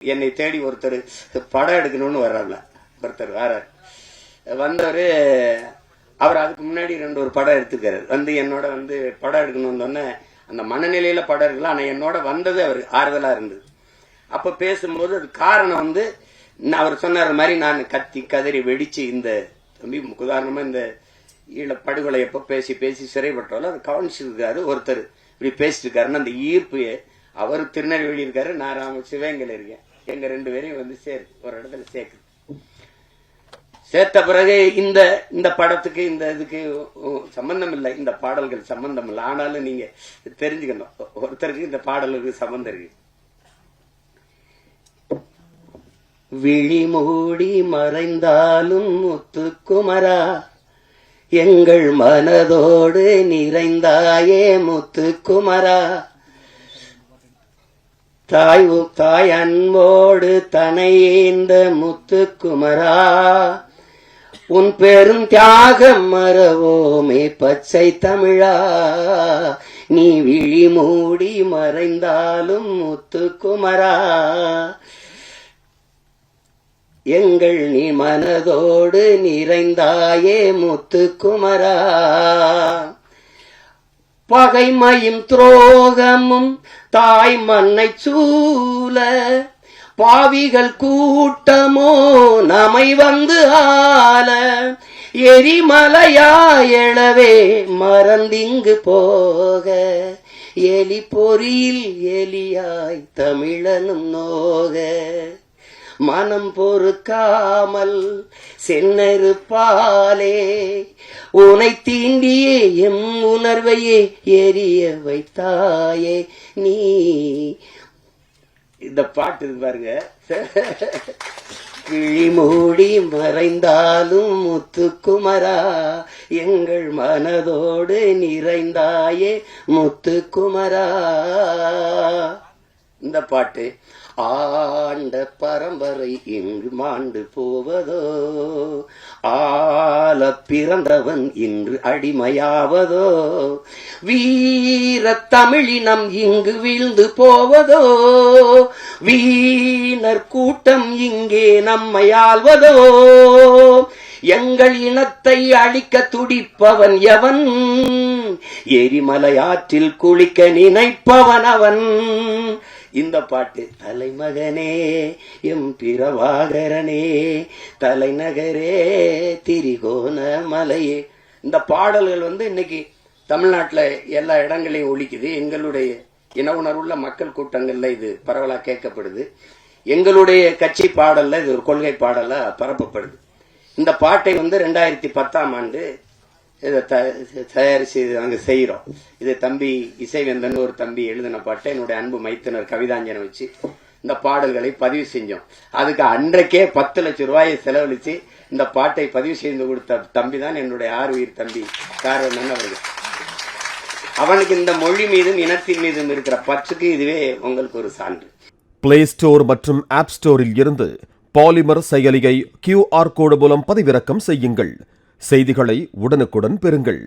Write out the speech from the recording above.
என்னை தேடி ஒருத்தர் படம் எடுக்கணும்னு வர்றாருல, ஒருத்தர் வர்றாரு. வந்தவர் அவர் அதுக்கு முன்னாடி ஒரு படம் எடுத்துக்காரு. வந்து என்னோட படம் எடுக்கணும்னு அந்த மனநிலையில படம் எடுக்கலாம். ஆனா என்னோட வந்தது அவர் ஆறுதலா இருந்தது. அப்ப பேசும்போது அது காரணம் அவர் சொன்னார் மாதிரி நான் கத்தி கதறி வெடிச்சு இந்த தம்பி உதாரணமா இந்த ஈழ படுகொலை எப்ப பேசி பேசி சிறைப்பட்டாலும் அதை கவனிச்சிருக்காரு. ஒருத்தர் இப்படி பேசிட்டு இருக்காருன்னு அந்த ஈர்ப்பு அவர் திருநெல்வேலி இருக்காரு, நான் சிவகங்கையில இருக்கேன். எங்க 2 பேரையும் ஒரு இடத்துல சேர்த்த பிறகு இந்த படத்துக்கு இந்த இதுக்கு சம்பந்தம் இல்லை, இந்த பாடல்கள் சம்பந்தம் இல்லை. ஆனாலும் நீங்க தெரிஞ்சுக்கணும், ஒருத்தருக்கு இந்த பாடலுக்கு சம்பந்தம் இருக்கு. விழி மூடி மறைந்தாலும் முத்துக்குமரா, எங்கள் மனதோடு நிறைந்தாயே முத்துக்குமரா, தாய் அன்போடு தனையேந்த முத்துக்குமரா, உன் பெரும் தியாகம் மறவோமே பச்சை தமிழா, நீ விழி மூடி மறைந்தாலும் முத்துக்குமரா, எங்கள் நீ மனதோடு நிறைந்தாயே முத்துக்குமரா, பகைமையும் துரோகமும் தாய் மண்ணை சூழ, பாவிகள் கூட்டமோ நமை வந்து ஆள, எரிமலையாயளவே மறந்திங்கு போக, எலி பொறியில் எலியாய் தமிழனும் நோக, மனம் பொறுக்காமல் சென்னறுப்பாலே உனை தீண்டியே எம் உணர்வையே எரிய வைத்தாயே நீ. இந்த பாட்டு பாருங்க. கிழி மூடி மறைந்தாலும் முத்துக்குமரா, எங்கள் மனதோடு நிறைந்தாயே முத்துக்குமரா. இந்த பாட்டு ஆண்ட பரம்பரை இங்கு மாண்டு போவதோ, ஆள பிறந்தவன் இன்று அடிமையாவதோ, வீர தமிழினம் இங்கு வீழ்ந்து போவதோ, வீணர் கூட்டம் இங்கே நம்மை ஆள்வதோ, எங்கள் இனத்தை அழிக்க துடிப்பவன் எவன், எரிமலையாற்றில் குளிக்க நினைப்பவன் அவன். இந்த பாட்டு தலைமகனே எம் பிரபாகரனே, தலைநகரே திரிகோண மலையே. இந்த பாடல்கள் இன்னைக்கு தமிழ்நாட்டில் எல்லா இடங்களையும் ஒலிக்குது. எங்களுடைய இன உணர்வுள்ள மக்கள் கூட்டங்கள்ல இது பரவலா கேட்கப்படுது. எங்களுடைய கட்சி பாடல்ல இது ஒரு கொள்கை பாடலா பரப்பப்படுது. இந்த பாட்டை 2010ஆம் ஆண்டு இதை தயாரிச்சு நாங்க செய்யறோம். இது தம்பி இசைவேந்தன் ஒரு தம்பி எழுதின பாட்டை என்னுடைய அன்பு மைத்தினர் கவிதாஞ்சனை வச்சு இந்த பாடல்களை பதிவு செஞ்சோம். அதுக்கு அன்றைக்கே 10 லட்சம் ரூபாயை செலவழிச்சு இந்த பாட்டை பதிவு செய்து கொடுத்த தம்பி தான் என்னுடைய ஆர்வீர் தம்பி காரவண்ணன் அவர்கள். அவனுக்கு இந்த மொழி மீதும் இனத்தின் மீதும் இருக்கிற பற்றுக்கு இதுவே உங்களுக்கு ஒரு சான்று. பிளே ஸ்டோர் மற்றும் ஆப் ஸ்டோரில் இருந்து பாலிமர் செயலியை QR கோடு மூலம் பதிவிறக்கம் செய்யுங்கள். செய்திகளை உடனுக்குடன் பெறுங்கள்.